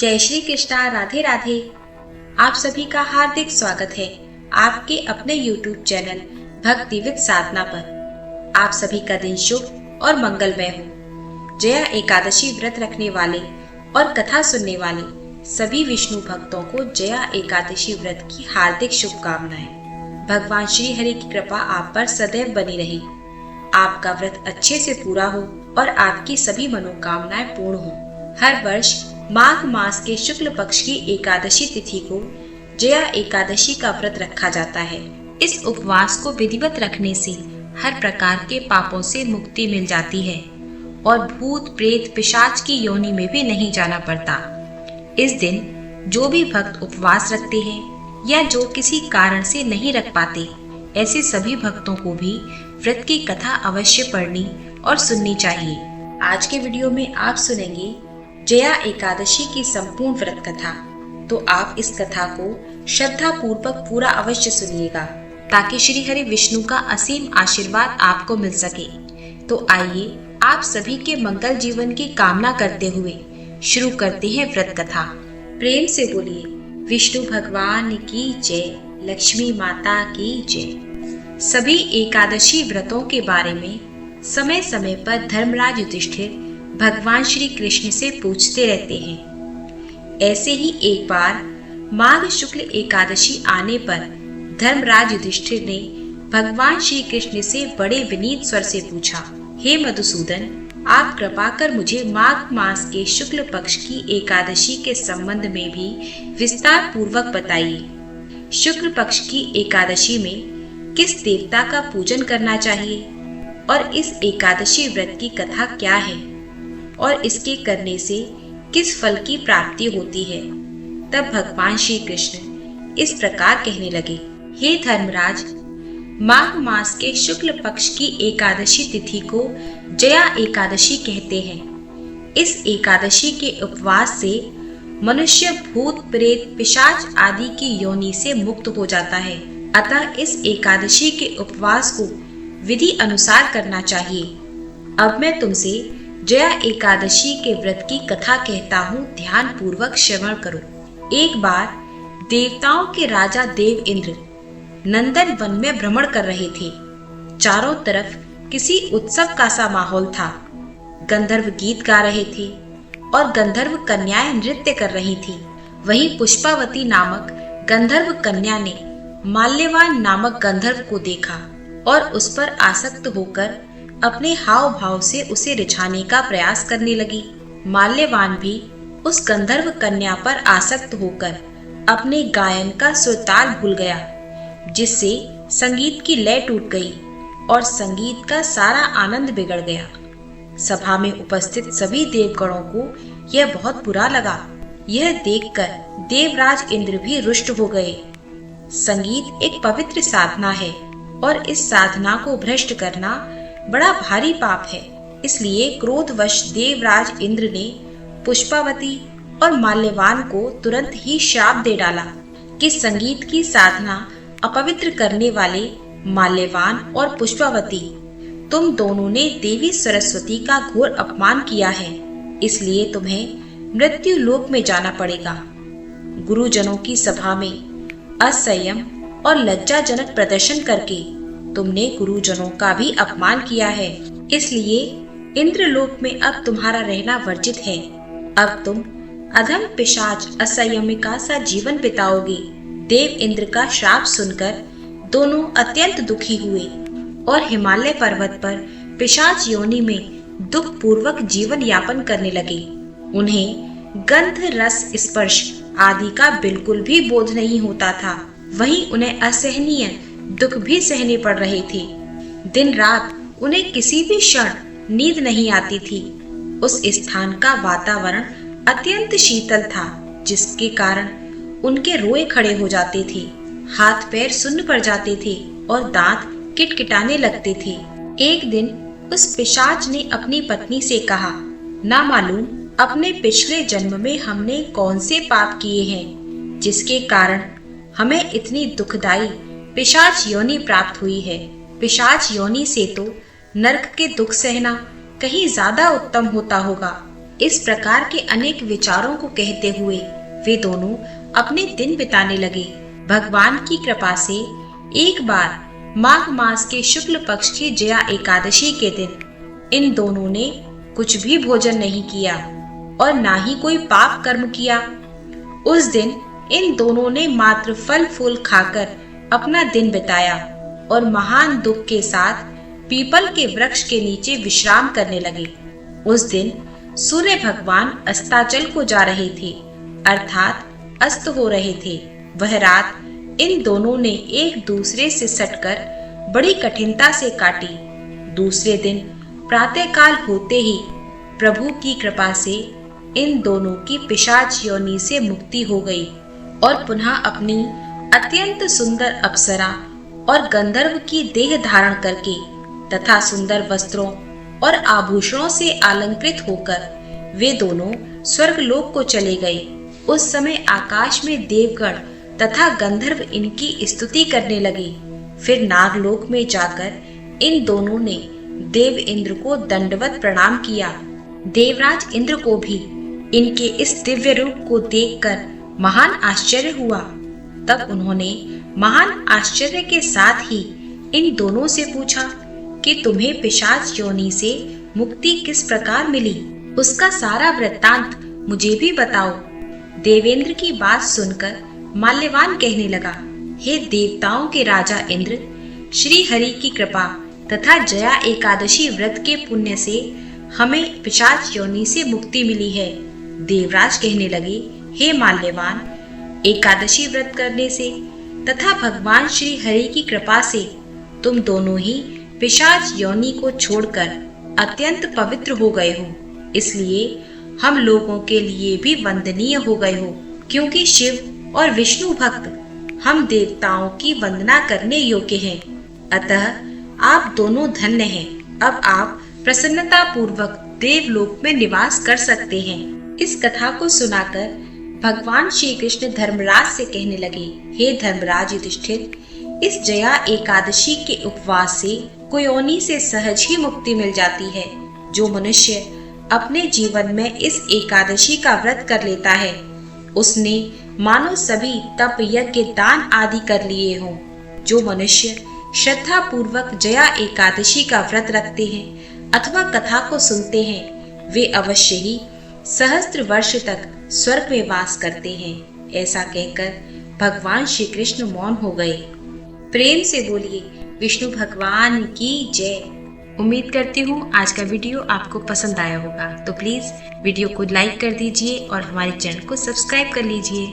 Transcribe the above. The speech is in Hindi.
जय श्री कृष्णा, राधे राधे। आप सभी का हार्दिक स्वागत है आपके अपने YouTube चैनल भक्ति विद साधना पर। आप सभी का दिन शुभ और मंगलमय हो। जया एकादशी व्रत रखने वाले और कथा सुनने वाले सभी विष्णु भक्तों को जया एकादशी व्रत की हार्दिक शुभकामनाएं। भगवान श्री हरि की कृपा आप पर सदैव बनी रहे, आपका व्रत अच्छे से पूरा हो और आपकी सभी मनोकामनाएं पूर्ण हो। हर वर्ष माघ मास के शुक्ल पक्ष की एकादशी तिथि को जया एकादशी का व्रत रखा जाता है। इस उपवास को विधिवत रखने से हर प्रकार के पापों से मुक्ति मिल जाती है और भूत प्रेत पिशाच की योनि में भी नहीं जाना पड़ता। इस दिन जो भी भक्त उपवास रखते हैं या जो किसी कारण से नहीं रख पाते, ऐसे सभी भक्तों को भी व्रत की कथा अवश्य पढ़नी और सुननी चाहिए। आज के वीडियो में आप सुनेंगे जया एकादशी की संपूर्ण व्रत कथा। तो आप इस कथा को श्रद्धा पूर्वक पूरा अवश्य सुनिएगा ताकि श्री हरि विष्णु का असीम आशीर्वाद आपको मिल सके। तो आइए आप सभी के मंगल जीवन की कामना करते हुए शुरू करते हैं व्रत कथा। प्रेम से बोलिए विष्णु भगवान की जय, लक्ष्मी माता की जय। सभी एकादशी व्रतों के बारे में समय समय पर धर्मराज युधिष्ठिर भगवान श्री कृष्ण से पूछते रहते हैं। ऐसे ही एक बार माघ शुक्ल एकादशी आने पर धर्मराज युधिष्ठिर ने भगवान श्री कृष्ण से बड़े विनीत स्वर से पूछा, हे मधुसूदन, आप कृपा कर मुझे माघ मास के शुक्ल पक्ष की एकादशी के संबंध में भी विस्तार पूर्वक बताइए। शुक्ल पक्ष की एकादशी में किस देवता का पूजन करना चाहिए और इस एकादशी व्रत की कथा क्या है और इसके करने से किस फल की प्राप्ति होती है। तब भगवान श्री कृष्ण इस प्रकार कहने लगे, हे धर्मराज, माघ मास के शुक्ल पक्ष की एकादशी तिथि को जया एकादशी कहते हैं। इस एकादशी के उपवास से मनुष्य भूत प्रेत पिशाच आदि की योनि से मुक्त हो जाता है। अतः इस एकादशी के उपवास को विधि अनुसार करना चाहिए। अब मैं तुमसे जया एकादशी के व्रत की कथा कहता हूँ, ध्यान पूर्वक श्रवण करो। एक बार देवताओं के राजा देव इंद्र नंदन वन में भ्रमण कर रहे थे। चारों तरफ किसी उत्सव का सा माहौल था। गंधर्व गीत गा रहे थे और गंधर्व कन्याएं नृत्य कर रही थी। वहीं पुष्पावती नामक गंधर्व कन्या ने माल्यवान नामक गंधर्व को देखा और उस पर आसक्त होकर अपने हाव भाव से उसे रिझाने का प्रयास करने लगी। माल्यवान भी उस गंधर्व कन्या पर आसक्त होकर अपने गायन का सुरताल भूल गया, जिससे संगीत की लय टूट गई और संगीत का सारा आनंद बिगड़ गया। सभा में उपस्थित सभी देवगणों को यह बहुत बुरा लगा। यह देखकर देवराज इंद्र भी रुष्ट हो गए। संगीत एक पवित्र साधना है और इस साधना को भ्रष्ट करना बड़ा भारी पाप है। इसलिए क्रोधवश देवराज इंद्र ने पुष्पावती और माल्यवान को तुरंत ही श्राप दे डाला कि संगीत की साधना अपवित्र करने वाले माल्यवान और पुष्पावती, तुम दोनों ने देवी सरस्वती का घोर अपमान किया है, इसलिए तुम्हें मृत्यु लोक में जाना पड़ेगा। गुरुजनों की सभा में असंयम और लज्जाजनक प्रदर्शन करके तुमने गुरुजनों का भी अपमान किया है, इसलिए इंद्रलोक में अब तुम्हारा रहना वर्जित है। अब तुम अधम पिशाच असंयमिका सा जीवन बिताओगे। देव इंद्र का श्राप सुनकर दोनों अत्यंत दुखी हुए और हिमालय पर्वत पर पिशाच योनि में दुख पूर्वक जीवन यापन करने लगे। उन्हें गंध रस स्पर्श आदि का बिल्कुल भी बोध नहीं होता था। वहीं उन्हें असहनीय दुख भी सहने पड़ रहे थे। दिन रात उन्हें किसी भी क्षण नींद नहीं आती थी। उस स्थान का वातावरण अत्यंत शीतल था, जिसके कारण उनके रोए खड़े हो जाते थे, हाथ पैर सुन्न पड़ जाते थे और दांत किटकिटाने लगते थे। एक दिन उस पिशाच ने अपनी पत्नी से कहा, ना मालूम अपने पिछले जन्म में हमने कौन से पाप किए हैं जिसके कारण हमें इतनी दुखदाई पिशाच योनि प्राप्त हुई है। पिशाच योनि से तो नरक के दुख सहना कहीं ज्यादा उत्तम होता होगा। इस प्रकार के अनेक विचारों को कहते हुए वे दोनों अपने दिन बिताने लगे। भगवान की कृपा से एक बार माघ मास के शुक्ल पक्ष की जया एकादशी के दिन इन दोनों ने कुछ भी भोजन नहीं किया और ना ही कोई पाप कर्म किया। उस दिन इन दोनों ने मात्र फल फूल खाकर अपना दिन बिताया और महान दुख के साथ पीपल के वृक्ष के नीचे विश्राम करने लगे। उस दिन सूर्य भगवान अस्ताचल को जा रहे थे, अर्थात अस्त हो रहे थे। वह रात इन दोनों ने एक दूसरे से सटकर बड़ी कठिनता से काटी। दूसरे दिन प्रातःकाल होते ही प्रभु की कृपा से इन दोनों की पिशाच योनि से मुक्ति हो गई और पुनः अपनी अत्यंत सुंदर अप्सरा और गंधर्व की देह धारण करके तथा सुंदर वस्त्रों और आभूषणों से अलंकृत होकर वे दोनों स्वर्गलोक को चले गए। उस समय आकाश में देवगण तथा गंधर्व इनकी स्तुति करने लगे। फिर नागलोक में जाकर इन दोनों ने देव इंद्र को दंडवत प्रणाम किया। देवराज इंद्र को भी इनके इस दिव्य रूप को देखकर महान आश्चर्य हुआ। तब उन्होंने महान आश्चर्य के साथ ही इन दोनों से पूछा कि तुम्हें पिशाच योनि से मुक्ति किस प्रकार मिली, उसका सारा वृत्तांत मुझे भी बताओ। देवेंद्र की बात सुनकर माल्यवान कहने लगा, हे देवताओं के राजा इंद्र, श्री हरि की कृपा तथा जया एकादशी व्रत के पुण्य से हमें पिशाच योनि से मुक्ति मिली है। देवराज कहने लगे, हे माल्यवान, एकादशी व्रत करने से तथा भगवान श्री हरि की कृपा से तुम दोनों ही पिशाच योनि को छोड़कर अत्यंत पवित्र हो गए हो, इसलिए हम लोगों के लिए भी वंदनीय हो गए हो, क्योंकि शिव और विष्णु भक्त हम देवताओं की वंदना करने योग्य हैं। अतः आप दोनों धन्य हैं। अब आप प्रसन्नता पूर्वक देवलोक में निवास कर सकते हैं। इस कथा को सुनाकर भगवान श्री कृष्ण धर्मराज से कहने लगे, हे धर्मराज युधिष्ठिर, इस जया एकादशी के उपवास से कुयोनि से सहज ही मुक्ति मिल जाती है। जो मनुष्य अपने जीवन में इस एकादशी का व्रत कर लेता है, उसने मानो सभी तप यज्ञ दान आदि कर लिए हों। जो मनुष्य श्रद्धा पूर्वक जया एकादशी का व्रत रखते हैं अथवा कथा को सुनते हैं, वे अवश्य ही सहस्त्र वर्ष तक स्वर्ग में वास करते हैं। ऐसा कहकर भगवान श्री कृष्ण मौन हो गए। प्रेम से बोलिए विष्णु भगवान की जय। उम्मीद करती हूँ आज का वीडियो आपको पसंद आया होगा, तो प्लीज वीडियो को लाइक कर दीजिए और हमारे चैनल को सब्सक्राइब कर लीजिए।